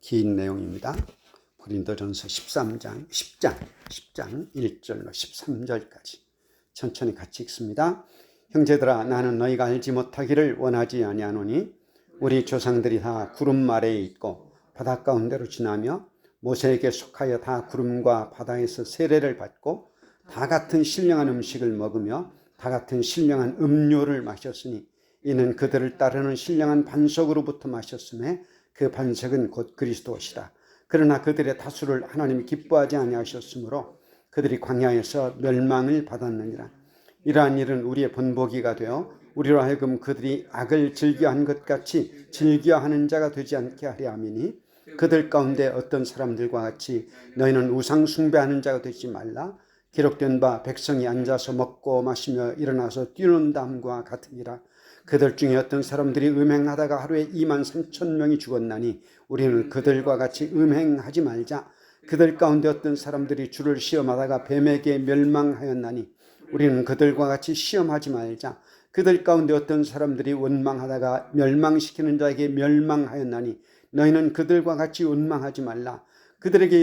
긴 내용입니다. 고린도전서 10장 1절로 13절까지 천천히 같이 읽습니다. 형제들아, 나는 너희가 알지 못하기를 원하지 아니하노니 우리 조상들이 다 구름 아래에 있고 바다 가운데로 지나며 모세에게 속하여 다 구름과 바다에서 세례를 받고 다 같은 신령한 음식을 먹으며 다 같은 신령한 음료를 마셨으니 이는 그들을 따르는 신령한 반석으로부터 마셨음에 그 반석은 곧 그리스도시라. 그러나 그들의 다수를 하나님이 기뻐하지 아니하셨으므로 그들이 광야에서 멸망을 받았느니라. 이러한 일은 우리의 본보기가 되어 우리로 하여금 그들이 악을 즐겨한 것 같이 즐겨하는 자가 되지 않게 하려 함이니 그들 가운데 어떤 사람들과 같이 너희는 우상 숭배하는 자가 되지 말라. 기록된 바 백성이 앉아서 먹고 마시며 일어나서 뛰논다함과 같으니라. 그들 중에 어떤 사람들이 음행하다가 하루에 23,000명이 죽었나니 우리는 그들과 같이 음행하지 말자. 그들 가운데 어떤 사람들이 주를 시험하다가 뱀에게 멸망하였나니 우리는 그들과 같이 시험하지 말자. 그들 가운데 어떤 사람들이 원망하다가 멸망시키는 자에게 멸망하였나니 너희는 그들과 같이 원망하지 말라. 그들에게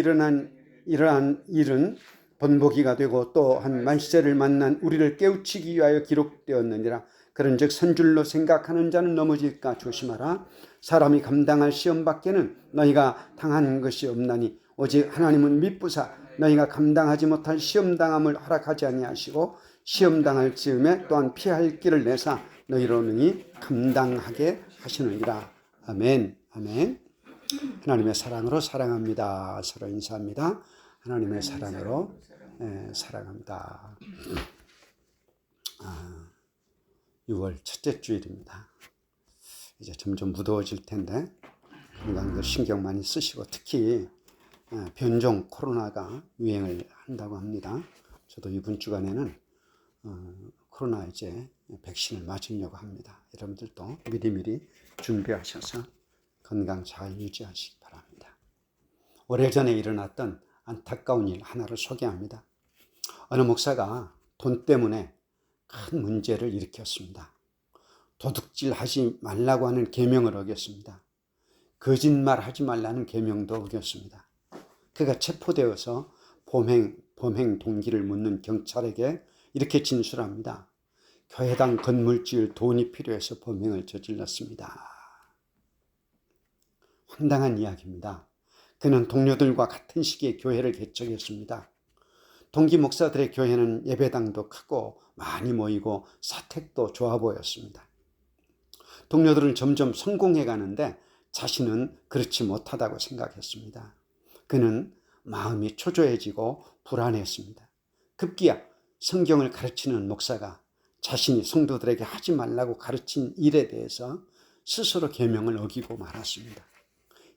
이러한 일은 본보기가 되고 또한 말세를 만난 우리를 깨우치기 위하여 기록되었느니라. 그런즉 선줄로 생각하는 자는 넘어질까 조심하라. 사람이 감당할 시험 밖에는 너희가 당한 것이 없나니 오직 하나님은 미쁘사 너희가 감당하지 못할 시험당함을 허락하지 아니하시고 시험당할 즈음에 또한 피할 길을 내사 너희로 능히 감당하게 하시느니라. 아멘. 아멘. 하나님의 사랑으로 사랑합니다. 서로 인사합니다. 하나님의 사랑으로 사랑합니다. 6월 첫째 주일입니다. 이제 점점 무더워질 텐데 건강들 신경 많이 쓰시고 특히 변종 코로나가 유행을 한다고 합니다. 저도 이번 주간에는 코로나 이제 백신을 맞으려고 합니다. 여러분들도 미리미리 준비하셔서 건강 잘 유지하시기 바랍니다. 오래전에 일어났던 안타까운 일 하나를 소개합니다. 어느 목사가 돈 때문에 큰 문제를 일으켰습니다. 도둑질하지 말라고 하는 계명을 어겼습니다. 거짓말하지 말라는 계명도 어겼습니다. 그가 체포되어서 범행 동기를 묻는 경찰에게 이렇게 진술합니다. 교회당 건물 지을 돈이 필요해서 범행을 저질렀습니다. 황당한 이야기입니다. 그는 동료들과 같은 시기에 교회를 개척했습니다. 동기 목사들의 교회는 예배당도 크고 많이 모이고 사택도 좋아 보였습니다. 동료들은 점점 성공해 가는데 자신은 그렇지 못하다고 생각했습니다. 그는 마음이 초조해지고 불안했습니다. 급기야 성경을 가르치는 목사가 자신이 성도들에게 하지 말라고 가르친 일에 대해서 스스로 계명을 어기고 말았습니다.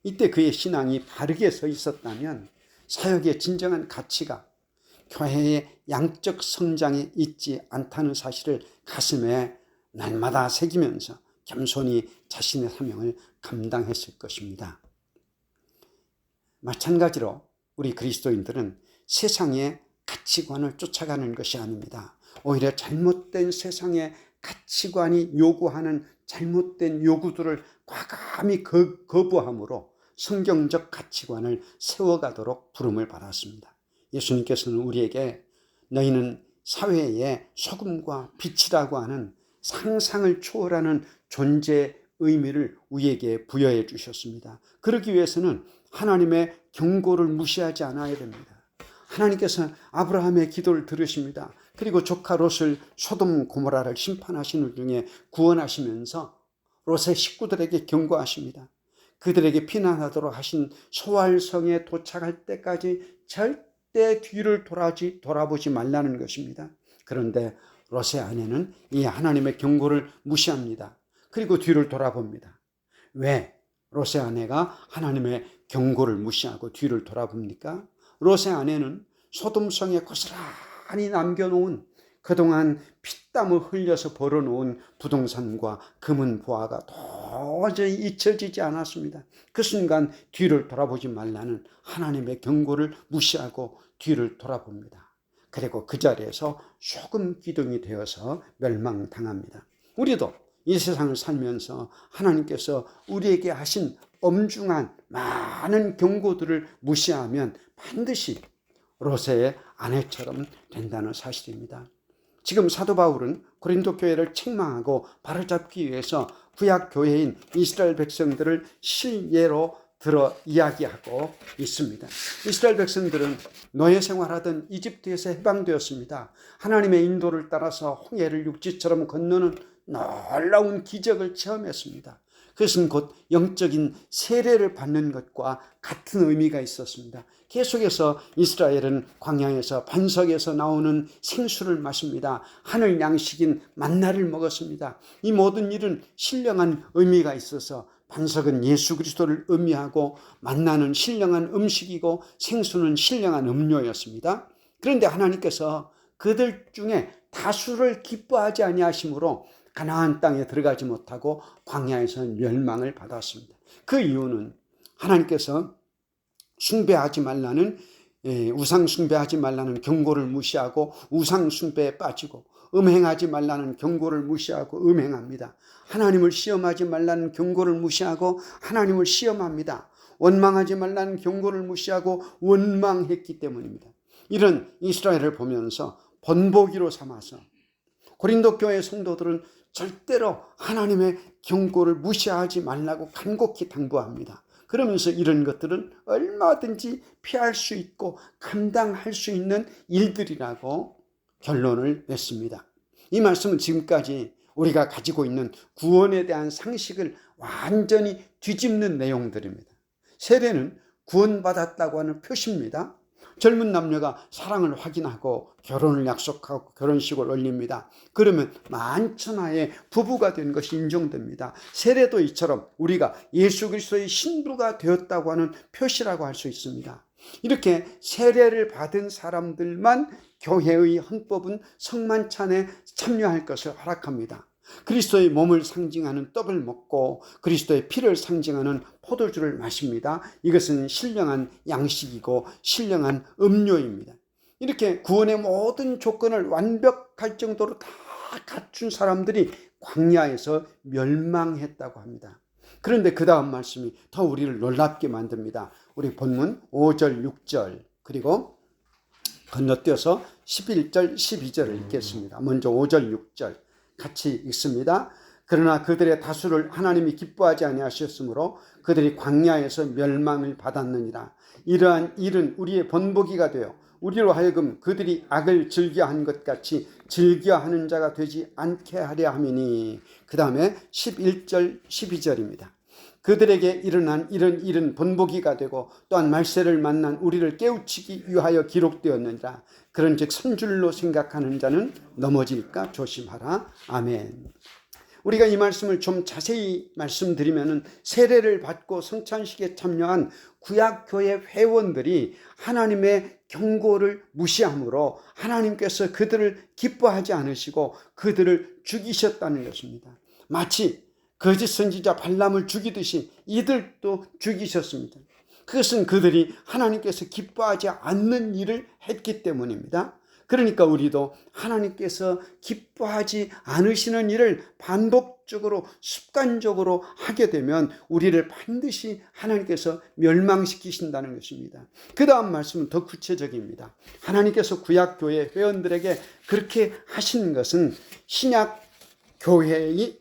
이때 그의 신앙이 바르게 서 있었다면 사역의 진정한 가치가 교회의 양적 성장에 있지 않다는 사실을 가슴에 날마다 새기면서 겸손히 자신의 사명을 감당했을 것입니다. 마찬가지로 우리 그리스도인들은 세상의 가치관을 쫓아가는 것이 아닙니다. 오히려 잘못된 세상의 가치관이 요구하는 잘못된 요구들을 과감히 거부함으로 성경적 가치관을 세워가도록 부름을 받았습니다. 예수님께서는 우리에게 너희는 사회의 소금과 빛이라고 하는 상상을 초월하는 존재의 의미를 우리에게 부여해 주셨습니다. 그러기 위해서는 하나님의 경고를 무시하지 않아야 됩니다. 하나님께서 아브라함의 기도를 들으십니다. 그리고 조카 롯을 소돔 고모라를 심판하시는 중에 구원하시면서 롯의 식구들에게 경고하십니다. 그들에게 피난하도록 하신 소알성에 도착할 때까지 절대 뒤를 돌아보지 말라는 것입니다. 그런데 롯의 아내는 이 하나님의 경고를 무시합니다. 그리고 뒤를 돌아봅니다. 왜 롯의 아내가 하나님의 경고를 무시하고 뒤를 돌아봅니까? 롯의 아내는 소돔성에 고스란히 남겨놓은 그동안 피땀을 흘려서 벌어놓은 부동산과 금은 보화가 도저히 잊혀지지 않았습니다. 그 순간 뒤를 돌아보지 말라는 하나님의 경고를 무시하고 뒤를 돌아봅니다. 그리고 그 자리에서 소금 기둥이 되어서 멸망당합니다. 우리도 이 세상을 살면서 하나님께서 우리에게 하신 엄중한 많은 경고들을 무시하면 반드시 롯의 아내처럼 된다는 사실입니다. 지금 사도 바울은 고린도 교회를 책망하고 바로잡기 위해서 구약 교회인 이스라엘 백성들을 실예로 들어 이야기하고 있습니다. 이스라엘 백성들은 노예 생활하던 이집트에서 해방되었습니다. 하나님의 인도를 따라서 홍해를 육지처럼 건너는 놀라운 기적을 체험했습니다. 그것은 곧 영적인 세례를 받는 것과 같은 의미가 있었습니다. 계속해서 이스라엘은 광야에서 반석에서 나오는 생수를 마십니다. 하늘 양식인 만나를 먹었습니다. 이 모든 일은 신령한 의미가 있어서 반석은 예수 그리스도를 의미하고 만나는 신령한 음식이고 생수는 신령한 음료였습니다. 그런데 하나님께서 그들 중에 다수를 기뻐하지 아니하심으로 가나안 땅에 들어가지 못하고 광야에서 멸망을 받았습니다. 그 이유는 하나님께서 숭배하지 말라는 우상 숭배하지 말라는 경고를 무시하고 우상 숭배에 빠지고 음행하지 말라는 경고를 무시하고 음행합니다. 하나님을 시험하지 말라는 경고를 무시하고 하나님을 시험합니다. 원망하지 말라는 경고를 무시하고 원망했기 때문입니다. 이런 이스라엘을 보면서 본보기로 삼아서 고린도 교회 성도들은 절대로 하나님의 경고를 무시하지 말라고 간곡히 당부합니다. 그러면서 이런 것들은 얼마든지 피할 수 있고 감당할 수 있는 일들이라고 결론을 냈습니다. 이 말씀은 지금까지 우리가 가지고 있는 구원에 대한 상식을 완전히 뒤집는 내용들입니다. 세례는 구원받았다고 하는 표시입니다. 젊은 남녀가 사랑을 확인하고 결혼을 약속하고 결혼식을 올립니다. 그러면 만천하에 부부가 된 것이 인정됩니다. 세례도 이처럼 우리가 예수 그리스도의 신부가 되었다고 하는 표시라고 할 수 있습니다. 이렇게 세례를 받은 사람들만 교회의 헌법은 성만찬에 참여할 것을 허락합니다. 그리스도의 몸을 상징하는 떡을 먹고 그리스도의 피를 상징하는 포도주를 마십니다. 이것은 신령한 양식이고 신령한 음료입니다. 이렇게 구원의 모든 조건을 완벽할 정도로 다 갖춘 사람들이 광야에서 멸망했다고 합니다. 그런데 그 다음 말씀이 더 우리를 놀랍게 만듭니다. 우리 본문 5절 6절 그리고 건너뛰어서 11절 12절을 읽겠습니다. 먼저 5절 6절 같이 읽습니다. 그러나 그들의 다수를 하나님이 기뻐하지 아니하셨으므로 그들이 광야에서 멸망을 받았느니라. 이러한 일은 우리의 본보기가 되어 우리로 하여금 그들이 악을 즐겨한 것 같이 즐겨하는 자가 되지 않게 하려 함이니. 그 다음에 11절 12절입니다. 그들에게 일어난 이런 일은 본보기가 되고 또한 말세를 만난 우리를 깨우치기 위하여 기록되었느니라. 그런즉 선줄로 생각하는 자는 넘어질까 조심하라. 아멘. 우리가 이 말씀을 좀 자세히 말씀드리면 세례를 받고 성찬식에 참여한 구약교회 회원들이 하나님의 경고를 무시함으로 하나님께서 그들을 기뻐하지 않으시고 그들을 죽이셨다는 것입니다. 마치 거짓 선지자 발람을 죽이듯이 이들도 죽이셨습니다. 그것은 그들이 하나님께서 기뻐하지 않는 일을 했기 때문입니다. 그러니까 우리도 하나님께서 기뻐하지 않으시는 일을 반복적으로 습관적으로 하게 되면 우리를 반드시 하나님께서 멸망시키신다는 것입니다. 그 다음 말씀은 더 구체적입니다. 하나님께서 구약교회 회원들에게 그렇게 하시는 것은 신약 교회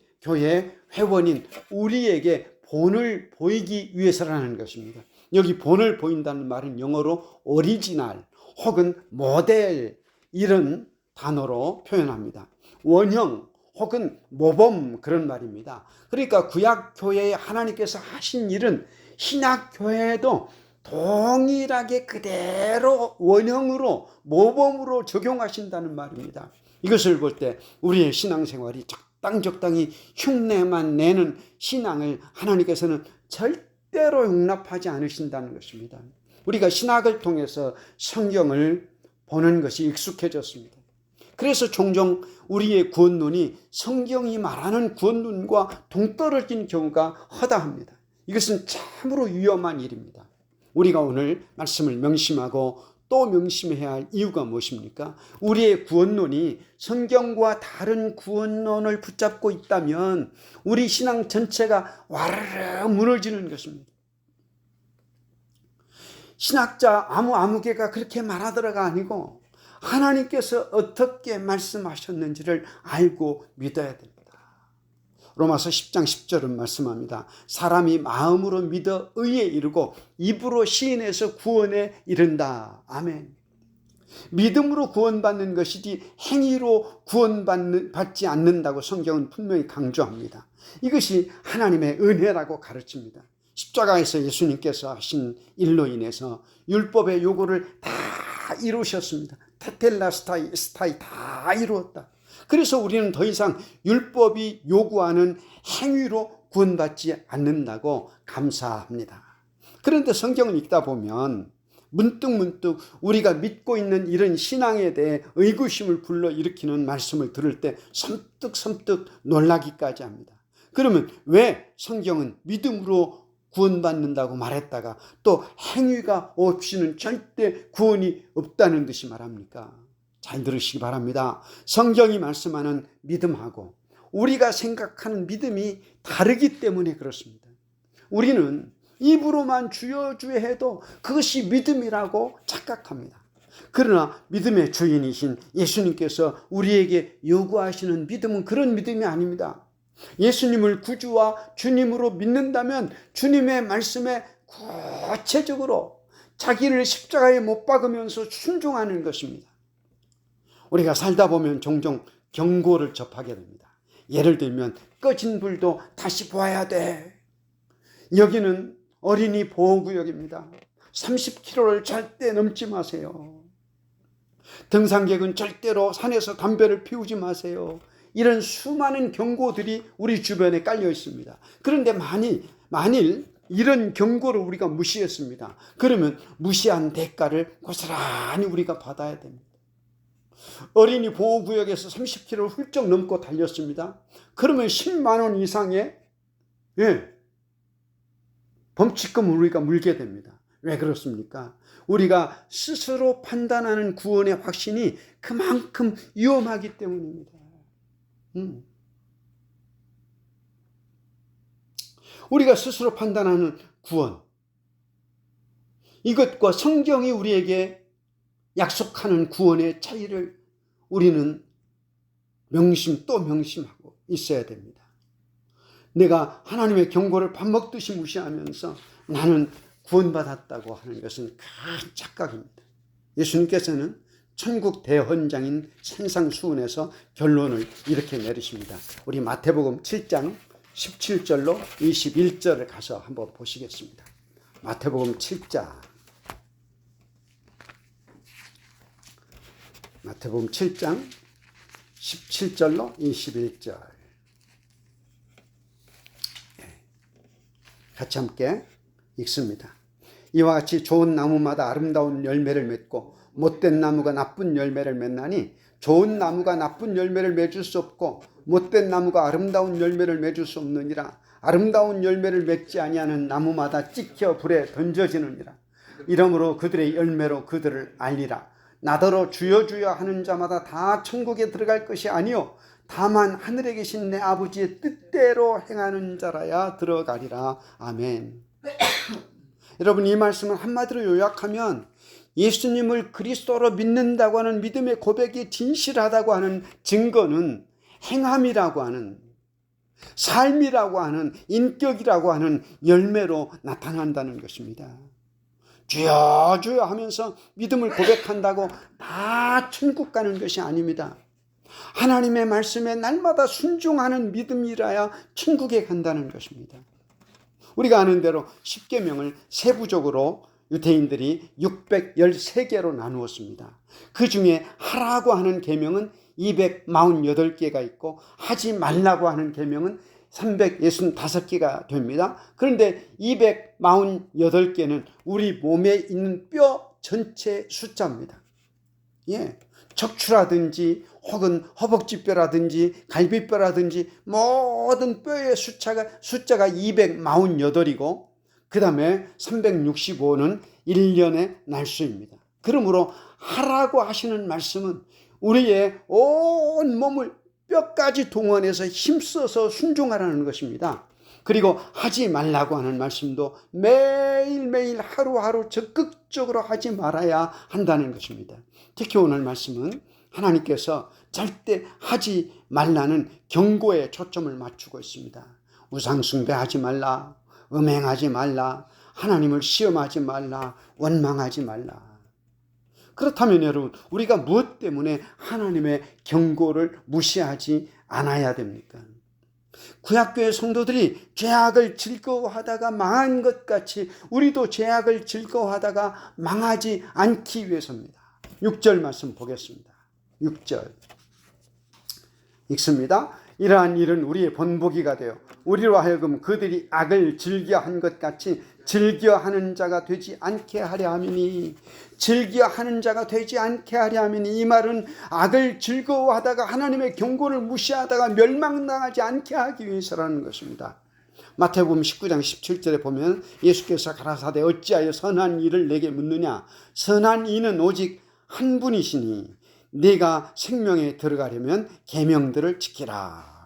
회원인 우리에게 본을 보이기 위해서라는 것입니다. 여기 본을 보인다는 말은 영어로 오리지널 혹은 모델 이런 단어로 표현합니다. 원형 혹은 모범 그런 말입니다. 그러니까 구약교회에 하나님께서 하신 일은 신약교회에도 동일하게 그대로 원형으로 모범으로 적용하신다는 말입니다. 이것을 볼 때 우리의 신앙생활이 적당히 흉내만 내는 신앙을 하나님께서는 절대로 용납하지 않으신다는 것입니다. 우리가 신학을 통해서 성경을 보는 것이 익숙해졌습니다. 그래서 종종 우리의 구원론이 성경이 말하는 구원론과 동떨어진 경우가 허다합니다. 이것은 참으로 위험한 일입니다. 우리가 오늘 말씀을 명심하고 또 명심해야 할 이유가 무엇입니까? 우리의 구원론이 성경과 다른 구원론을 붙잡고 있다면 우리 신앙 전체가 와르르 무너지는 것입니다. 신학자 아무개가 그렇게 말하더라가 아니고 하나님께서 어떻게 말씀하셨는지를 알고 믿어야 됩니다. 로마서 10장 10절은 말씀합니다. 사람이 마음으로 믿어 의에 이르고 입으로 시인해서 구원에 이른다. 아멘. 믿음으로 구원받는 것이지 행위로 구원받지 않는다고 성경은 분명히 강조합니다. 이것이 하나님의 은혜라고 가르칩니다. 십자가에서 예수님께서 하신 일로 인해서 율법의 요구를 다 이루셨습니다. 테텔라스타이 다 이루었다. 그래서 우리는 더 이상 율법이 요구하는 행위로 구원받지 않는다고 감사합니다. 그런데 성경을 읽다 보면 문득 우리가 믿고 있는 이런 신앙에 대해 의구심을 불러일으키는 말씀을 들을 때 섬뜩 놀라기까지 합니다. 그러면 왜 성경은 믿음으로 구원받는다고 말했다가 또 행위가 없이는 절대 구원이 없다는 듯이 말합니까? 잘 들으시기 바랍니다. 성경이 말씀하는 믿음하고 우리가 생각하는 믿음이 다르기 때문에 그렇습니다. 우리는 입으로만 주여 주여 해도 그것이 믿음이라고 착각합니다. 그러나 믿음의 주인이신 예수님께서 우리에게 요구하시는 믿음은 그런 믿음이 아닙니다. 예수님을 구주와 주님으로 믿는다면 주님의 말씀에 구체적으로 자기를 십자가에 못 박으면서 순종하는 것입니다. 우리가 살다 보면 종종 경고를 접하게 됩니다. 예를 들면 꺼진 불도 다시 보아야 돼. 여기는 어린이 보호구역입니다. 30km를 절대 넘지 마세요. 등산객은 절대로 산에서 담배를 피우지 마세요. 이런 수많은 경고들이 우리 주변에 깔려 있습니다. 그런데 만일 이런 경고를 우리가 무시했습니다. 그러면 무시한 대가를 고스란히 우리가 받아야 됩니다. 어린이 보호구역에서 30km를 훌쩍 넘고 달렸습니다. 그러면 10만 원 이상의 범칙금을 우리가 물게 됩니다. 왜 그렇습니까? 우리가 스스로 판단하는 구원의 확신이 그만큼 위험하기 때문입니다. 우리가 스스로 판단하는 구원, 이것과 성경이 우리에게 약속하는 구원의 차이를 우리는 또 명심하고 있어야 됩니다. 내가 하나님의 경고를 밥 먹듯이 무시하면서 나는 구원받았다고 하는 것은 큰 착각입니다. 예수님께서는 천국 대헌장인 산상수훈에서 결론을 이렇게 내리십니다. 우리 마태복음 7장 17절로 21절을 가서 한번 보시겠습니다. 마태복음 7장 17절로 21절 같이 함께 읽습니다. 이와 같이 좋은 나무마다 아름다운 열매를 맺고 못된 나무가 나쁜 열매를 맺나니 좋은 나무가 나쁜 열매를 맺을 수 없고 못된 나무가 아름다운 열매를 맺을 수 없느니라. 아름다운 열매를 맺지 아니하는 나무마다 찍혀 불에 던져지느니라. 이러므로 그들의 열매로 그들을 알리라. 나더러 주여 주여 하는 자마다 다 천국에 들어갈 것이 아니요 다만 하늘에 계신 내 아버지의 뜻대로 행하는 자라야 들어가리라. 아멘. 여러분, 이 말씀을 한마디로 요약하면 예수님을 그리스도로 믿는다고 하는 믿음의 고백이 진실하다고 하는 증거는 행함이라고 하는, 삶이라고 하는, 인격이라고 하는 열매로 나타난다는 것입니다. 주여 주여 하면서 믿음을 고백한다고 다 천국 가는 것이 아닙니다. 하나님의 말씀에 날마다 순종하는 믿음이라야 천국에 간다는 것입니다. 우리가 아는 대로 십계명을 세부적으로 유대인들이 613개로 나누었습니다. 그 중에 하라고 하는 계명은 248개가 있고 하지 말라고 하는 계명은 365개가 됩니다. 그런데 248개는 우리 몸에 있는 뼈 전체 숫자입니다. 척추라든지 혹은 허벅지뼈라든지 갈비뼈라든지 모든 뼈의 숫자가 248이고 그 다음에 365는 1년의 날수입니다. 그러므로 하라고 하시는 말씀은 우리의 온 몸을 뼈까지 동원해서 힘써서 순종하라는 것입니다. 그리고 하지 말라고 하는 말씀도 매일매일 하루하루 적극적으로 하지 말아야 한다는 것입니다. 특히 오늘 말씀은 하나님께서 절대 하지 말라는 경고에 초점을 맞추고 있습니다. 우상숭배하지 말라, 음행하지 말라, 하나님을 시험하지 말라, 원망하지 말라. 그렇다면 여러분, 우리가 무엇 때문에 하나님의 경고를 무시하지 않아야 됩니까? 구약교회 성도들이 죄악을 즐거워하다가 망한 것 같이 우리도 죄악을 즐거워하다가 망하지 않기 위해서입니다. 6절 말씀 보겠습니다. 6절 읽습니다. 이러한 일은 우리의 본보기가 되어 우리로 하여금 그들이 악을 즐겨한 것 같이 즐겨하는 자가 되지 않게 하려 함이니, 즐겨하는 자가 되지 않게 하려 함이니, 이 말은 악을 즐거워하다가 하나님의 경고를 무시하다가 멸망당하지 않게 하기 위해서라는 것입니다. 마태복음 19장 17절에 보면 예수께서 가라사대 어찌하여 선한 일을 내게 묻느냐, 선한 이는 오직 한 분이시니 네가 생명에 들어가려면 계명들을 지키라.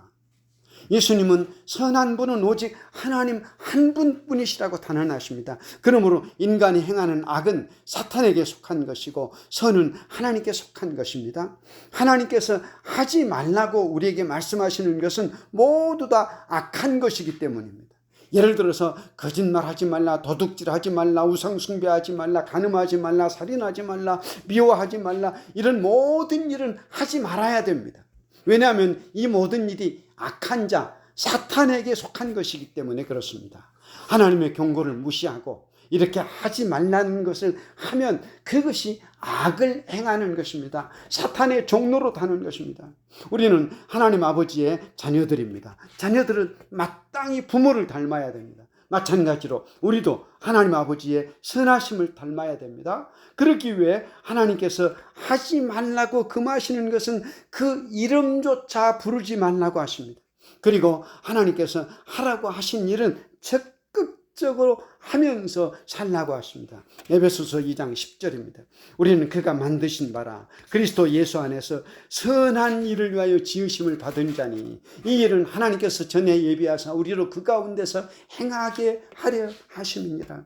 예수님은 선한 분은 오직 하나님 한 분뿐이시라고 단언하십니다. 그러므로 인간이 행하는 악은 사탄에게 속한 것이고 선은 하나님께 속한 것입니다. 하나님께서 하지 말라고 우리에게 말씀하시는 것은 모두 다 악한 것이기 때문입니다. 예를 들어서 거짓말하지 말라, 도둑질하지 말라, 우상숭배하지 말라, 간음하지 말라, 살인하지 말라, 미워하지 말라, 이런 모든 일은 하지 말아야 됩니다. 왜냐하면 이 모든 일이 악한 자, 사탄에게 속한 것이기 때문에 그렇습니다. 하나님의 경고를 무시하고 이렇게 하지 말라는 것을 하면 그것이 악을 행하는 것입니다. 사탄의 종로로 타는 것입니다. 우리는 하나님 아버지의 자녀들입니다. 자녀들은 마땅히 부모를 닮아야 됩니다. 마찬가지로 우리도 하나님 아버지의 선하심을 닮아야 됩니다. 그러기 위해 하나님께서 하지 말라고 금하시는 것은 그 이름조차 부르지 말라고 하십니다. 그리고 하나님께서 하라고 하신 일은 적극적으로 하면서 살라고 하십니다. 에베소서 2장 10절입니다. 우리는 그가 만드신 바라 그리스도 예수 안에서 선한 일을 위하여 지으심을 받은 자니 이 일은 하나님께서 전에 예비하사 우리로 그 가운데서 행하게 하려 하심이니라.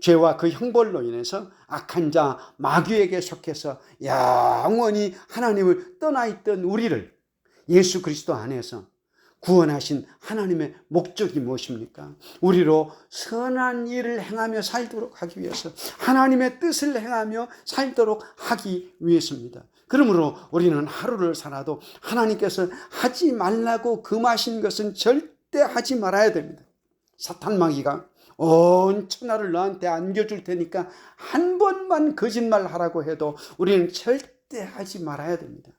죄와 그 형벌로 인해서 악한 자 마귀에게 속해서 영원히 하나님을 떠나 있던 우리를 예수 그리스도 안에서 구원하신 하나님의 목적이 무엇입니까? 우리로 선한 일을 행하며 살도록 하기 위해서, 하나님의 뜻을 행하며 살도록 하기 위해서입니다. 그러므로 우리는 하루를 살아도 하나님께서 하지 말라고 금하신 것은 절대 하지 말아야 됩니다. 사탄 마귀가 온 천하를 너한테 안겨줄 테니까 한 번만 거짓말하라고 해도 우리는 절대 하지 말아야 됩니다.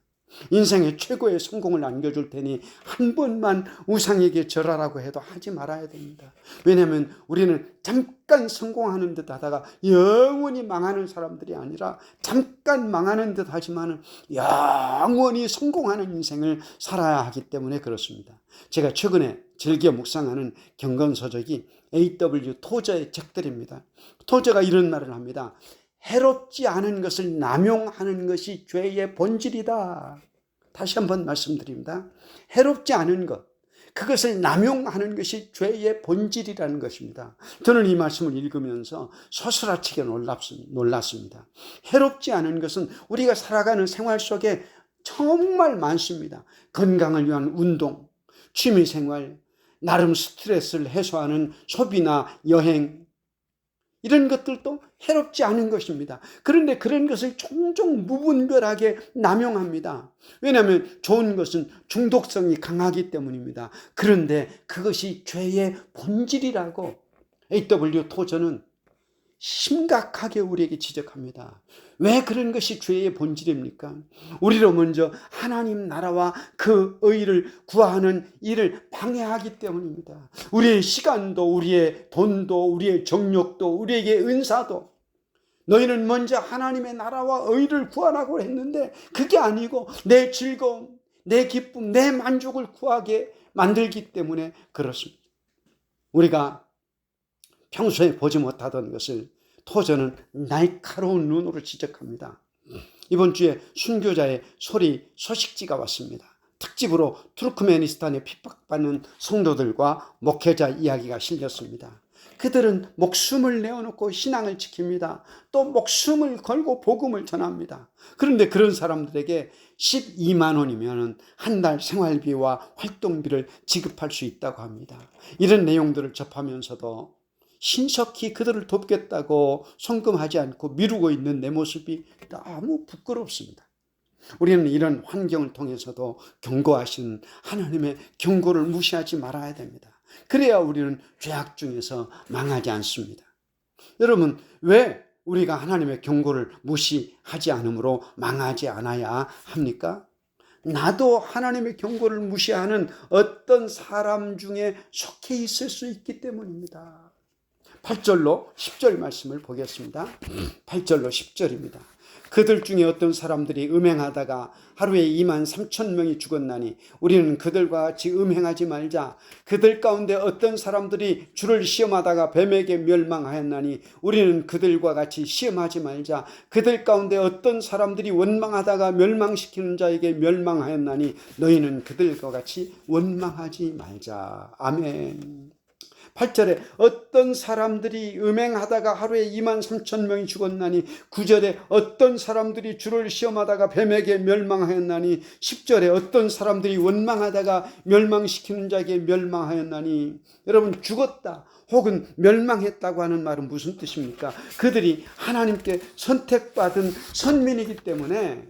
인생의 최고의 성공을 안겨줄 테니 한 번만 우상에게 절하라고 해도 하지 말아야 됩니다. 왜냐하면 우리는 잠깐 성공하는 듯 하다가 영원히 망하는 사람들이 아니라 잠깐 망하는 듯 하지만 영원히 성공하는 인생을 살아야 하기 때문에 그렇습니다. 제가 최근에 즐겨 묵상하는 경건서적이 A.W. 토저의 책들입니다. 토저가 이런 말을 합니다. 해롭지 않은 것을 남용하는 것이 죄의 본질이다. 다시 한번 말씀드립니다. 해롭지 않은 것, 그것을 남용하는 것이 죄의 본질이라는 것입니다. 저는 이 말씀을 읽으면서 소스라치게 놀랐습니다. 해롭지 않은 것은 우리가 살아가는 생활 속에 정말 많습니다. 건강을 위한 운동, 취미생활, 나름 스트레스를 해소하는 소비나 여행, 이런 것들도 해롭지 않은 것입니다. 그런데 그런 것을 종종 무분별하게 남용합니다. 왜냐하면 좋은 것은 중독성이 강하기 때문입니다. 그런데 그것이 죄의 본질이라고 A.W. 토저는 심각하게 우리에게 지적합니다. 왜 그런 것이 죄의 본질입니까? 우리로 먼저 하나님 나라와 그 의를 구하는 일을 방해하기 때문입니다. 우리의 시간도, 우리의 돈도, 우리의 정력도, 우리에게 은사도, 너희는 먼저 하나님의 나라와 의를 구하라고 했는데 그게 아니고 내 즐거움, 내 기쁨, 내 만족을 구하게 만들기 때문에 그렇습니다. 우리가 평소에 보지 못하던 것을 토저는 날카로운 눈으로 지적합니다. 이번 주에 순교자의 소식지가 왔습니다. 특집으로 투르크메니스탄에 핍박받는 성도들과 목회자 이야기가 실렸습니다. 그들은 목숨을 내어놓고 신앙을 지킵니다. 또 목숨을 걸고 복음을 전합니다. 그런데 그런 사람들에게 12만 원이면 한 달 생활비와 활동비를 지급할 수 있다고 합니다. 이런 내용들을 접하면서도 신속히 그들을 돕겠다고 송금하지 않고 미루고 있는 내 모습이 너무 부끄럽습니다. 우리는 이런 환경을 통해서도 경고하시는 하나님의 경고를 무시하지 말아야 됩니다. 그래야 우리는 죄악 중에서 망하지 않습니다. 여러분, 왜 우리가 하나님의 경고를 무시하지 않으므로 망하지 않아야 합니까? 나도 하나님의 경고를 무시하는 어떤 사람 중에 속해 있을 수 있기 때문입니다. 8절로 10절 말씀을 보겠습니다. 8절로 10절입니다. 그들 중에 어떤 사람들이 음행하다가 하루에 2만 3천 명이 죽었나니 우리는 그들과 같이 음행하지 말자. 그들 가운데 어떤 사람들이 주를 시험하다가 뱀에게 멸망하였나니 우리는 그들과 같이 시험하지 말자. 그들 가운데 어떤 사람들이 원망하다가 멸망시키는 자에게 멸망하였나니 너희는 그들과 같이 원망하지 말자. 아멘. 8절에 어떤 사람들이 음행하다가 하루에 2만 3천 명이 죽었나니 9절에 어떤 사람들이 주를 시험하다가 뱀에게 멸망하였나니 10절에 어떤 사람들이 원망하다가 멸망시키는 자에게 멸망하였나니 여러분 죽었다 혹은 멸망했다고 하는 말은 무슨 뜻입니까? 그들이 하나님께 선택받은 선민이기 때문에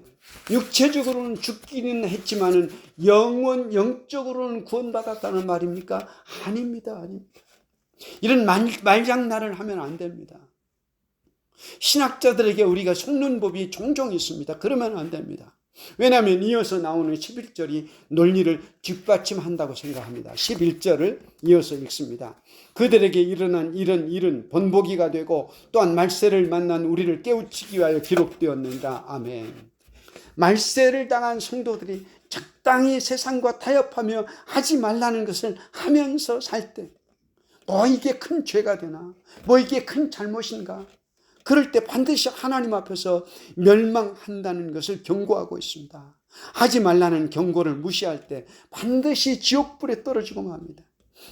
육체적으로는 죽기는 했지만은 영적으로는 구원받았다는 말입니까? 아닙니다. 이런 말장난을 하면 안 됩니다. 신학자들에게 우리가 속는 법이 종종 있습니다. 그러면 안 됩니다. 왜냐하면 이어서 나오는 11절이 논리를 뒷받침한다고 생각합니다. 11절을 이어서 읽습니다. 그들에게 일어난 이런 일은 본보기가 되고 또한 말세를 만난 우리를 깨우치기 위하여 기록되었는다. 아멘. 말세를 당한 성도들이 적당히 세상과 타협하며 하지 말라는 것을 하면서 살 때 뭐 이게 큰 죄가 되나? 뭐 이게 큰 잘못인가? 그럴 때 반드시 하나님 앞에서 멸망한다는 것을 경고하고 있습니다. 하지 말라는 경고를 무시할 때 반드시 지옥불에 떨어지고 맙니다.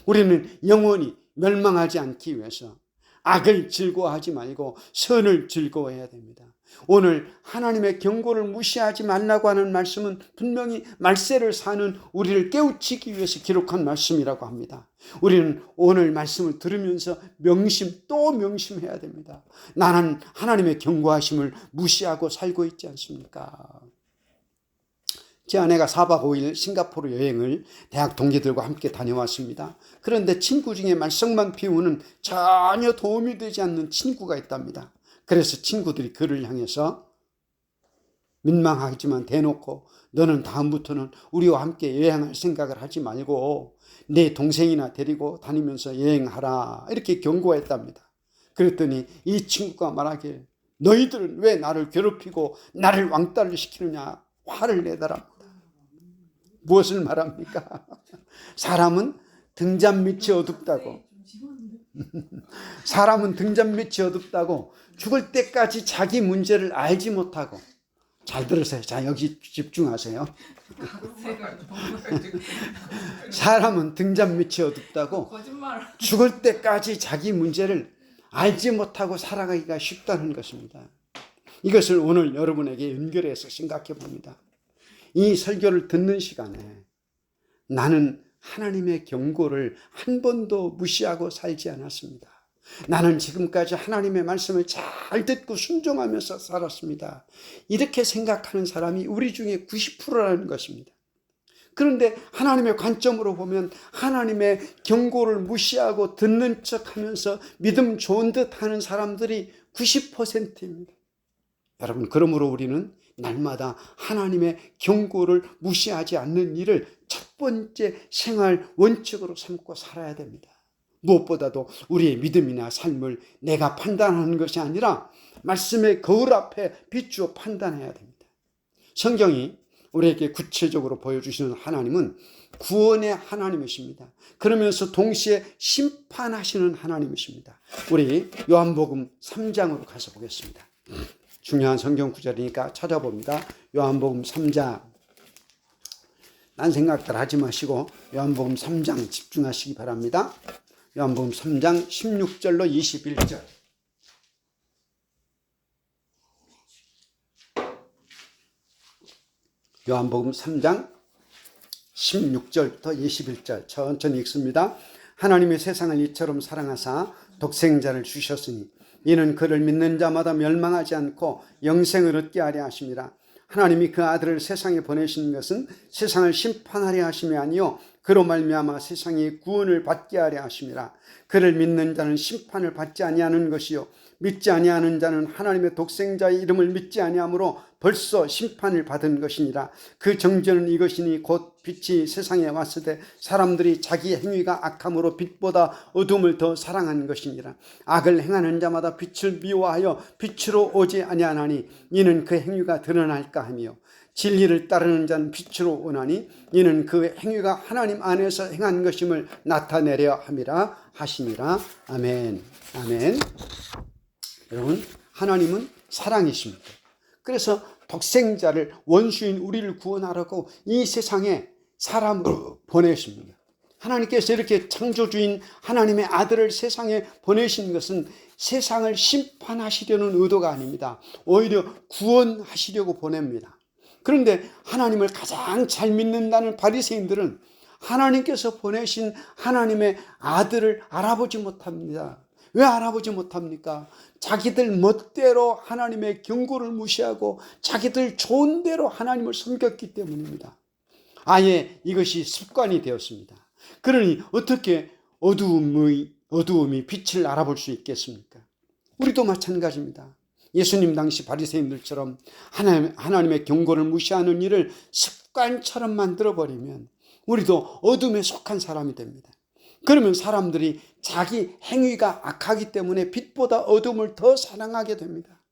우리는 영원히 멸망하지 않기 위해서 악을 즐거워하지 말고 선을 즐거워해야 됩니다. 오늘 하나님의 경고를 무시하지 말라고 하는 말씀은 분명히 말세를 사는 우리를 깨우치기 위해서 기록한 말씀이라고 합니다. 우리는 오늘 말씀을 들으면서 또 명심해야 됩니다. 나는 하나님의 경고하심을 무시하고 살고 있지 않습니까? 제 아내가 4박 5일 싱가포르 여행을 대학 동기들과 함께 다녀왔습니다. 그런데 친구 중에 말썽만 피우는 전혀 도움이 되지 않는 친구가 있답니다. 그래서 친구들이 그를 향해서 민망하지만 대놓고 너는 다음부터는 우리와 함께 여행할 생각을 하지 말고 내 동생이나 데리고 다니면서 여행하라 이렇게 경고했답니다. 그랬더니 이 친구가 말하길 너희들은 왜 나를 괴롭히고 나를 왕따를 시키느냐 화를 내더랍니다. 무엇을 말합니까? 사람은 등잔 밑이 어둡다고 죽을 때까지 자기 문제를 알지 못하고 잘 들으세요. 자, 여기 집중하세요. 사람은 등잔 밑이 어둡다고 죽을 때까지 자기 문제를 알지 못하고 살아가기가 쉽다는 것입니다. 이것을 오늘 여러분에게 연결해서 생각해 봅니다. 이 설교를 듣는 시간에 나는 하나님의 경고를 한 번도 무시하고 살지 않았습니다. 나는 지금까지 하나님의 말씀을 잘 듣고 순종하면서 살았습니다. 이렇게 생각하는 사람이 우리 중에 90%라는 것입니다. 그런데 하나님의 관점으로 보면 하나님의 경고를 무시하고 듣는 척하면서 믿음 좋은 듯 하는 사람들이 90%입니다. 여러분, 그러므로 우리는 날마다 하나님의 경고를 무시하지 않는 일을 첫 번째 생활 원칙으로 삼고 살아야 됩니다. 무엇보다도 우리의 믿음이나 삶을 내가 판단하는 것이 아니라 말씀의 거울 앞에 비추어 판단해야 됩니다. 성경이 우리에게 구체적으로 보여주시는 하나님은 구원의 하나님이십니다. 그러면서 동시에 심판하시는 하나님이십니다. 우리 요한복음 3장으로 가서 보겠습니다. 중요한 성경 구절이니까 찾아봅니다. 요한복음 3장. 딴 생각들 하지 마시고 요한복음 3장 집중하시기 바랍니다. 요한복음 3장 16절로 21절. 요한복음 3장 16절부터 21절 천천히 읽습니다. 하나님이 세상을 이처럼 사랑하사 독생자를 주셨으니 이는 그를 믿는 자마다 멸망하지 않고 영생을 얻게 하려 하심이라. 하나님이 그 아들을 세상에 보내신 것은 세상을 심판하려 하심이 아니요 그로 말미암아 세상이 구원을 받게 하려 하심이라. 그를 믿는 자는 심판을 받지 아니하는 것이요 믿지 아니하는 자는 하나님의 독생자의 이름을 믿지 아니하므로 벌써 심판을 받은 것이니라. 그 정죄는 이것이니 곧 빛이 세상에 왔을 때 사람들이 자기 행위가 악함으로 빛보다 어둠을 더 사랑한 것이니라. 악을 행하는 자마다 빛을 미워하여 빛으로 오지 아니하나니 이는 그 행위가 드러날까 하며 진리를 따르는 자는 빛으로 오나니 이는 그 행위가 하나님 안에서 행한 것임을 나타내려 함이라 하시니라. 아멘. 아멘. 여러분, 하나님은 사랑이십니다. 그래서 독생자를 원수인 우리를 구원하라고 이 세상에 사람으로 보내십니다. 하나님께서 이렇게 창조주인 하나님의 아들을 세상에 보내신 것은 세상을 심판하시려는 의도가 아닙니다. 오히려 구원하시려고 보냅니다. 그런데 하나님을 가장 잘 믿는다는 바리새인들은 하나님께서 보내신 하나님의 아들을 알아보지 못합니다. 왜 알아보지 못합니까? 자기들 멋대로 하나님의 경고를 무시하고 자기들 좋은 대로 하나님을 섬겼기 때문입니다. 아예 이것이 습관이 되었습니다. 그러니 어떻게 어두움이 빛을 알아볼 수 있겠습니까? 우리도 마찬가지입니다. 예수님 당시 바리새인들처럼 하나님의 경고를 무시하는 일을 습관처럼 만들어버리면 우리도 어둠에 속한 사람이 됩니다. 그러면 사람들이 자기 행위가 악하기 때문에 빛보다 어둠을 더 사랑하게 됩니다.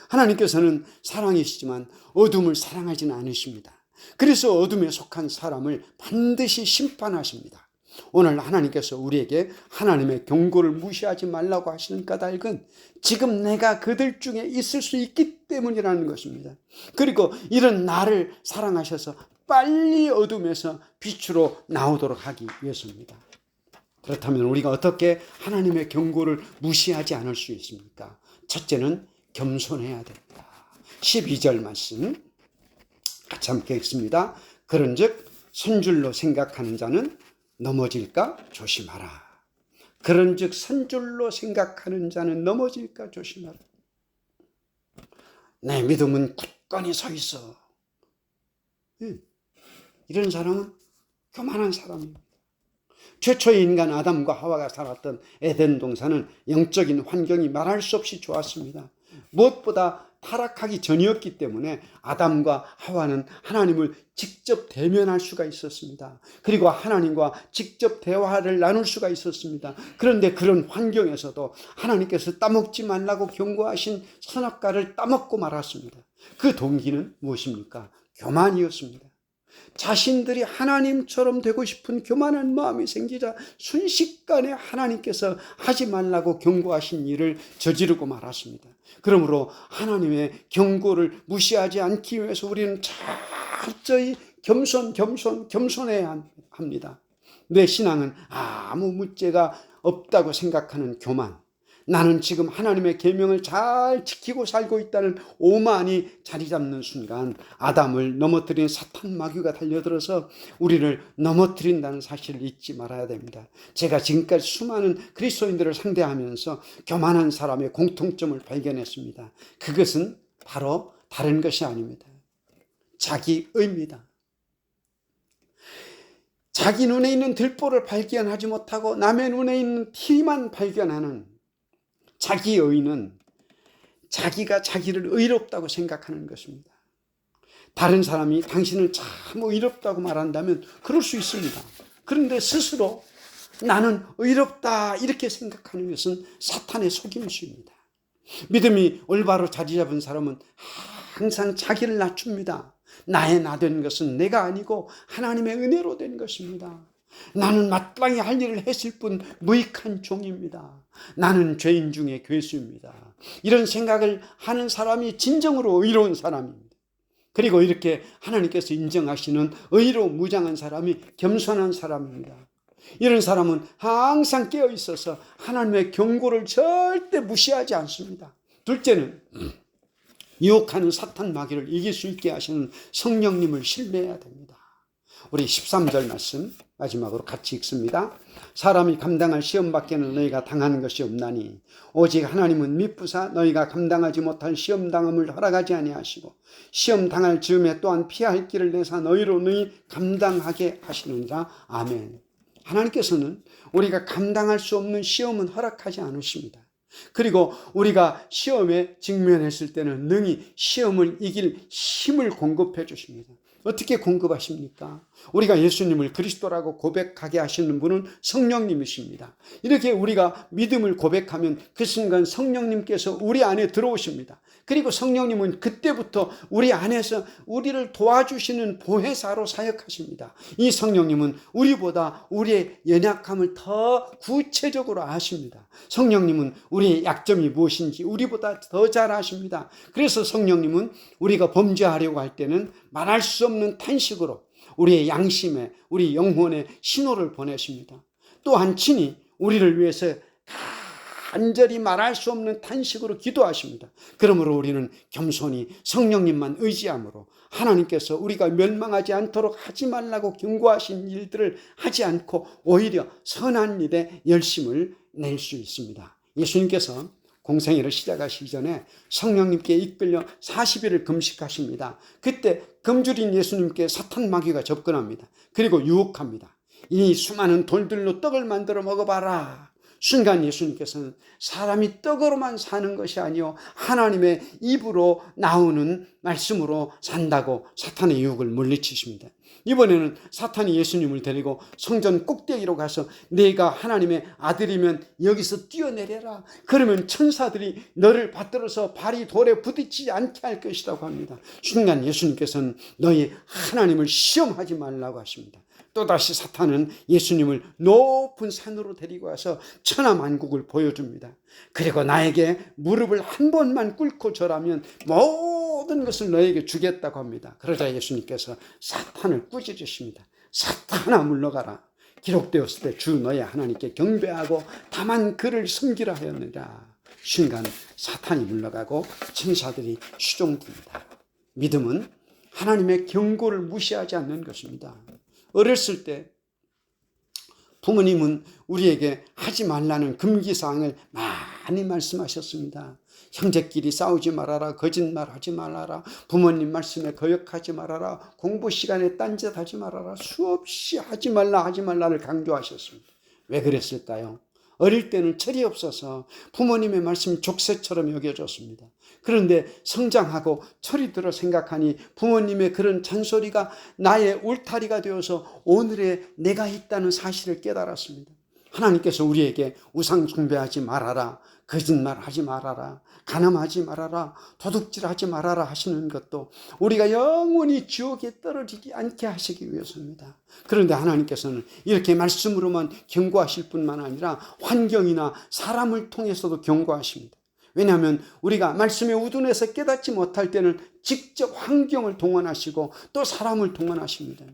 하나님께서는 사랑이시지만 어둠을 사랑하지는 않으십니다. 그래서 어둠에 속한 사람을 반드시 심판하십니다. 오늘 하나님께서 우리에게 하나님의 경고를 무시하지 말라고 하시는 까닭은 지금 내가 그들 중에 있을 수 있기 때문이라는 것입니다. 그리고 이런 나를 사랑하셔서 빨리 어둠에서 빛으로 나오도록 하기 위해서입니다. 그렇다면 우리가 어떻게 하나님의 경고를 무시하지 않을 수 있습니까? 첫째는 겸손해야 됩니다. 12절 말씀 같이 함께 읽습니다. 그런즉 선줄로 생각하는 자는 넘어질까 조심하라. 그런즉 선줄로 생각하는 자는 넘어질까 조심하라. 내 믿음은 굳건히 서 있어. 이런 사람은 교만한 사람입니다. 최초의 인간 아담과 하와가 살았던 에덴 동산은 영적인 환경이 말할 수 없이 좋았습니다. 무엇보다 타락하기 전이었기 때문에 아담과 하와는 하나님을 직접 대면할 수가 있었습니다. 그리고 하나님과 직접 대화를 나눌 수가 있었습니다. 그런데 그런 환경에서도 하나님께서 따먹지 말라고 경고하신 선악과를 따먹고 말았습니다. 그 동기는 무엇입니까? 교만이었습니다. 자신들이 하나님처럼 되고 싶은 교만한 마음이 생기자 순식간에 하나님께서 하지 말라고 경고하신 일을 저지르고 말았습니다. 그러므로 하나님의 경고를 무시하지 않기 위해서 우리는 철저히 겸손해야 합니다. 내 신앙은 아무 문제가 없다고 생각하는 교만, 나는 지금 하나님의 계명을 잘 지키고 살고 있다는 오만이 자리 잡는 순간 아담을 넘어뜨린 사탄 마귀가 달려들어서 우리를 넘어뜨린다는 사실을 잊지 말아야 됩니다. 제가 지금까지 수많은 그리스도인들을 상대하면서 교만한 사람의 공통점을 발견했습니다. 그것은 바로 다른 것이 아닙니다. 자기의입니다. 자기 눈에 있는 들보를 발견하지 못하고 남의 눈에 있는 티만 발견하는 자기의는 자기가 자기를 의롭다고 생각하는 것입니다. 다른 사람이 당신을 참 의롭다고 말한다면 그럴 수 있습니다. 그런데 스스로 나는 의롭다 이렇게 생각하는 것은 사탄의 속임수입니다. 믿음이 올바로 자리 잡은 사람은 항상 자기를 낮춥니다. 나의 나 된 것은 내가 아니고 하나님의 은혜로 된 것입니다. 나는 마땅히 할 일을 했을 뿐 무익한 종입니다. 나는 죄인 중에 괴수입니다. 이런 생각을 하는 사람이 진정으로 의로운 사람입니다. 그리고 이렇게 하나님께서 인정하시는 의로 무장한 사람이 겸손한 사람입니다. 이런 사람은 항상 깨어 있어서 하나님의 경고를 절대 무시하지 않습니다. 둘째는 유혹하는 사탄 마귀를 이길 수 있게 하시는 성령님을 신뢰해야 됩니다. 우리 13절 말씀 마지막으로 같이 읽습니다. 사람이 감당할 시험 밖에는 너희가 당하는 것이 없나니 오직 하나님은 미쁘사 너희가 감당하지 못할 시험 당함을 허락하지 아니하시고 시험 당할 즈음에 또한 피할 길을 내사 너희로 너희 감당하게 하시느니라. 아멘. 하나님께서는 우리가 감당할 수 없는 시험은 허락하지 않으십니다. 그리고 우리가 시험에 직면했을 때는 능히 시험을 이길 힘을 공급해 주십니다. 어떻게 공급하십니까? 우리가 예수님을 그리스도라고 고백하게 하시는 분은 성령님이십니다. 이렇게 우리가 믿음을 고백하면 그 순간 성령님께서 우리 안에 들어오십니다. 그리고 성령님은 그때부터 우리 안에서 우리를 도와주시는 보혜사로 사역하십니다. 이 성령님은 우리보다 우리의 연약함을 더 구체적으로 아십니다. 성령님은 우리의 약점이 무엇인지 우리보다 더 잘 아십니다. 그래서 성령님은 우리가 범죄하려고 할 때는 말할 수 없는 탄식으로 우리의 양심에, 우리 영혼에 신호를 보내십니다. 또한 친히 우리를 위해서 간절히 말할 수 없는 탄식으로 기도하십니다. 그러므로 우리는 겸손히 성령님만 의지함으로 하나님께서 우리가 멸망하지 않도록 하지 말라고 경고하신 일들을 하지 않고 오히려 선한 일에 열심을 낼 수 있습니다. 예수님께서 공생애를 시작하시기 전에 성령님께 이끌려 40일을 금식하십니다. 그때 금줄인 예수님께 사탄 마귀가 접근합니다. 그리고 유혹합니다. 이 수많은 돌들로 떡을 만들어 먹어봐라. 순간 예수님께서는 사람이 떡으로만 사는 것이 아니요 하나님의 입으로 나오는 말씀으로 산다고 사탄의 유혹을 물리치십니다. 이번에는 사탄이 예수님을 데리고 성전 꼭대기로 가서 네가 하나님의 아들이면 여기서 뛰어내려라. 그러면 천사들이 너를 받들어서 발이 돌에 부딪히지 않게 할 것이라고 합니다. 순간 예수님께서는 너희 하나님을 시험하지 말라고 하십니다. 또다시 사탄은 예수님을 높은 산으로 데리고 와서 천하만국을 보여줍니다. 그리고 나에게 무릎을 한 번만 꿇고 절하면 모든 것을 너에게 주겠다고 합니다. 그러자 예수님께서 사탄을 꾸짖으십니다. 사탄아 물러가라. 기록되었을 때 주 너의 하나님께 경배하고 다만 그를 섬기라 하였느니라. 순간 사탄이 물러가고 천사들이 수종됩니다. 믿음은 하나님의 경고를 무시하지 않는 것입니다. 어렸을 때 부모님은 우리에게 하지 말라는 금기사항을 많이 말씀하셨습니다. 형제끼리 싸우지 말아라, 거짓말하지 말아라, 부모님 말씀에 거역하지 말아라, 공부 시간에 딴짓하지 말아라, 수없이 하지 말라를 강조하셨습니다. 왜 그랬을까요? 어릴 때는 철이 없어서 부모님의 말씀이 족쇄처럼 여겨졌습니다. 그런데 성장하고 철이 들어 생각하니 부모님의 그런 잔소리가 나의 울타리가 되어서 오늘의 내가 있다는 사실을 깨달았습니다. 하나님께서 우리에게 우상 숭배하지 말아라, 거짓말하지 말아라, 간음하지 말아라, 도둑질하지 말아라 하시는 것도 우리가 영원히 지옥에 떨어지지 않게 하시기 위해서입니다. 그런데 하나님께서는 이렇게 말씀으로만 경고하실 뿐만 아니라 환경이나 사람을 통해서도 경고하십니다. 왜냐하면 우리가 말씀의 우둔에서 깨닫지 못할 때는 직접 환경을 동원하시고 또 사람을 동원하십니다.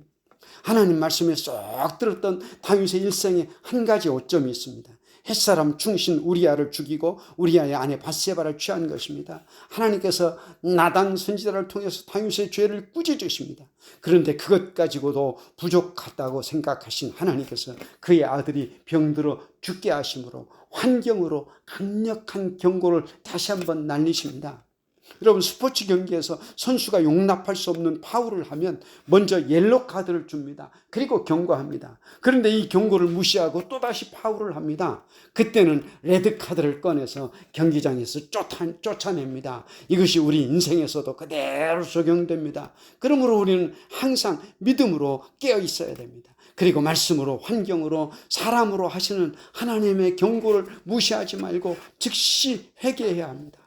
하나님 말씀에 쏙 들었던 다윗의 일생에 한 가지 오점이 있습니다. 햇사람 충신 우리아를 죽이고 우리아의 아내 밧세바를 취한 것입니다. 하나님께서 나단 선지자를 통해서 다윗의 죄를 꾸짖으십니다. 그런데 그것 가지고도 부족하다고 생각하신 하나님께서 그의 아들이 병들어 죽게 하심으로 환경으로 강력한 경고를 다시 한번 날리십니다. 여러분, 스포츠 경기에서 선수가 용납할 수 없는 파울을 하면 먼저 옐로 카드를 줍니다. 그리고 경고합니다. 그런데 이 경고를 무시하고 또다시 파울을 합니다. 그때는 레드 카드를 꺼내서 경기장에서 쫓아냅니다. 이것이 우리 인생에서도 그대로 적용됩니다. 그러므로 우리는 항상 믿음으로 깨어 있어야 됩니다. 그리고 말씀으로, 환경으로, 사람으로 하시는 하나님의 경고를 무시하지 말고 즉시 회개해야 합니다.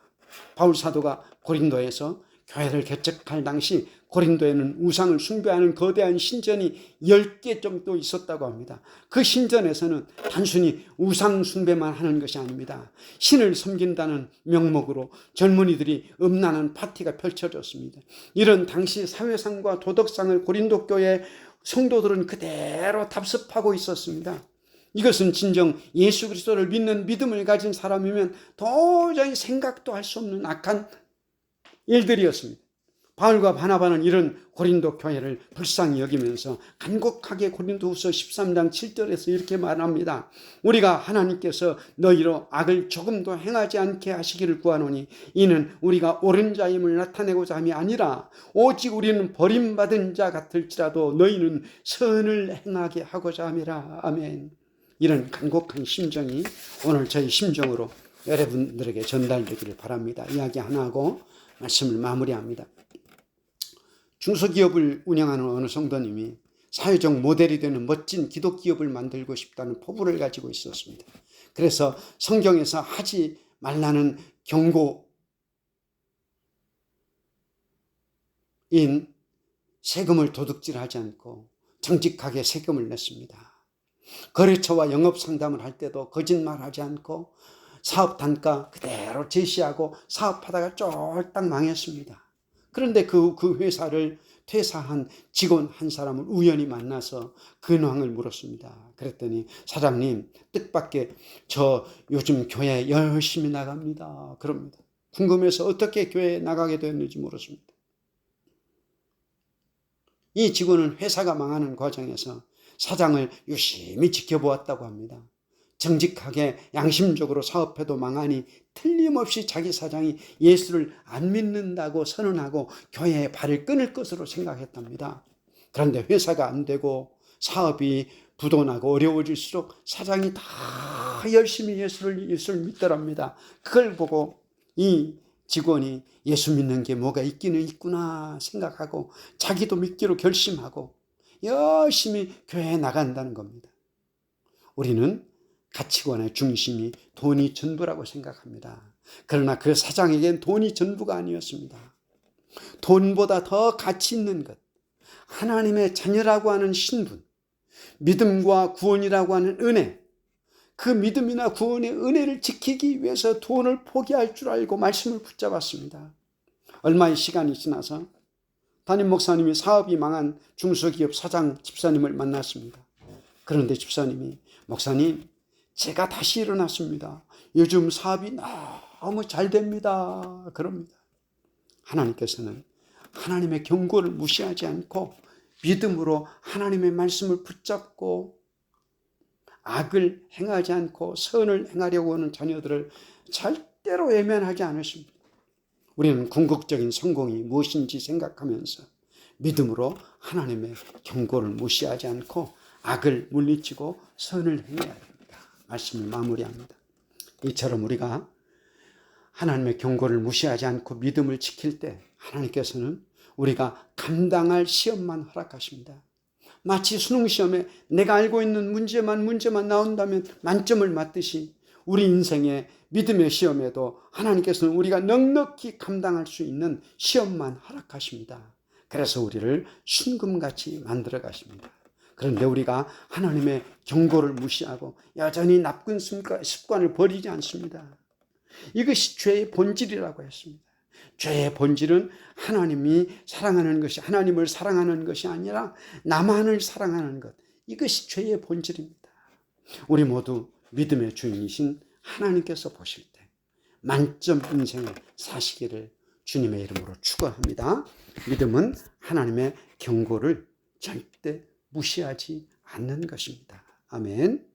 바울 사도가 고린도에서 교회를 개척할 당시 고린도에는 우상을 숭배하는 거대한 신전이 10개 정도 있었다고 합니다. 그 신전에서는 단순히 우상 숭배만 하는 것이 아닙니다. 신을 섬긴다는 명목으로 젊은이들이 음란한 파티가 펼쳐졌습니다. 이런 당시 사회상과 도덕상을 고린도 교회 성도들은 그대로 답습하고 있었습니다. 이것은 진정 예수 그리스도를 믿는 믿음을 가진 사람이면 도저히 생각도 할 수 없는 악한 일들이었습니다. 바울과 바나바는 이런 고린도 교회를 불쌍히 여기면서 간곡하게 고린도후서 13장 7절에서 이렇게 말합니다. 우리가 하나님께서 너희로 악을 조금도 행하지 않게 하시기를 구하노니 이는 우리가 옳은 자임을 나타내고자 함이 아니라 오직 우리는 버림받은 자 같을지라도 너희는 선을 행하게 하고자 함이라. 아멘. 이런 간곡한 심정이 오늘 저희 심정으로 여러분들에게 전달되기를 바랍니다. 이야기 하나 하고 말씀을 마무리합니다. 중소기업을 운영하는 어느 성도님이 사회적 모델이 되는 멋진 기독기업을 만들고 싶다는 포부를 가지고 있었습니다. 그래서 성경에서 하지 말라는 경고인 세금을 도둑질하지 않고 정직하게 세금을 냈습니다. 거래처와 영업상담을 할 때도 거짓말하지 않고 사업 단가 그대로 제시하고 사업하다가 쫄딱 망했습니다. 그런데 그 회사를 퇴사한 직원 한 사람을 우연히 만나서 근황을 물었습니다. 그랬더니 사장님 뜻밖의 저 요즘 교회 열심히 나갑니다. 그럽니다. 궁금해서 어떻게 교회에 나가게 됐는지 물었습니다. 이 직원은 회사가 망하는 과정에서 사장을 유심히 지켜보았다고 합니다. 정직하게 양심적으로 사업해도 망하니 틀림없이 자기 사장이 예수를 안 믿는다고 선언하고 교회에 발을 끊을 것으로 생각했답니다. 그런데 회사가 안 되고 사업이 부도나고 어려워질수록 사장이 다 열심히 예수를 믿더랍니다. 그걸 보고 이 직원이 예수 믿는 게 뭐가 있기는 있구나 생각하고 자기도 믿기로 결심하고 열심히 교회에 나간다는 겁니다. 우리는 가치관의 중심이 돈이 전부라고 생각합니다. 그러나 그 사장에겐 돈이 전부가 아니었습니다. 돈보다 더 가치 있는 것, 하나님의 자녀라고 하는 신분, 믿음과 구원이라고 하는 은혜, 그 믿음이나 구원의 은혜를 지키기 위해서 돈을 포기할 줄 알고 말씀을 붙잡았습니다. 얼마의 시간이 지나서 담임 목사님이 사업이 망한 중소기업 사장 집사님을 만났습니다. 그런데 집사님이 목사님 제가 다시 일어났습니다. 요즘 사업이 너무 잘 됩니다. 그럽니다. 하나님께서는 하나님의 경고를 무시하지 않고 믿음으로 하나님의 말씀을 붙잡고 악을 행하지 않고 선을 행하려고 하는 자녀들을 절대로 외면하지 않으십니다. 우리는 궁극적인 성공이 무엇인지 생각하면서 믿음으로 하나님의 경고를 무시하지 않고 악을 물리치고 선을 행해야 됩니다. 말씀을 마무리합니다. 이처럼 우리가 하나님의 경고를 무시하지 않고 믿음을 지킬 때 하나님께서는 우리가 감당할 시험만 허락하십니다. 마치 수능시험에 내가 알고 있는 문제만 나온다면 만점을 맞듯이 우리 인생의 믿음의 시험에도 하나님께서는 우리가 넉넉히 감당할 수 있는 시험만 허락하십니다. 그래서 우리를 순금같이 만들어 가십니다. 그런데 우리가 하나님의 경고를 무시하고 여전히 나쁜 습관을 버리지 않습니다. 이것이 죄의 본질이라고 했습니다. 죄의 본질은 하나님을 사랑하는 것이 아니라 나만을 사랑하는 것. 이것이 죄의 본질입니다. 우리 모두 믿음의 주인이신 하나님께서 보실 때 만점 인생을 사시기를 주님의 이름으로 축원합니다. 믿음은 하나님의 경고를 절대 무시하지 않는 것입니다. 아멘.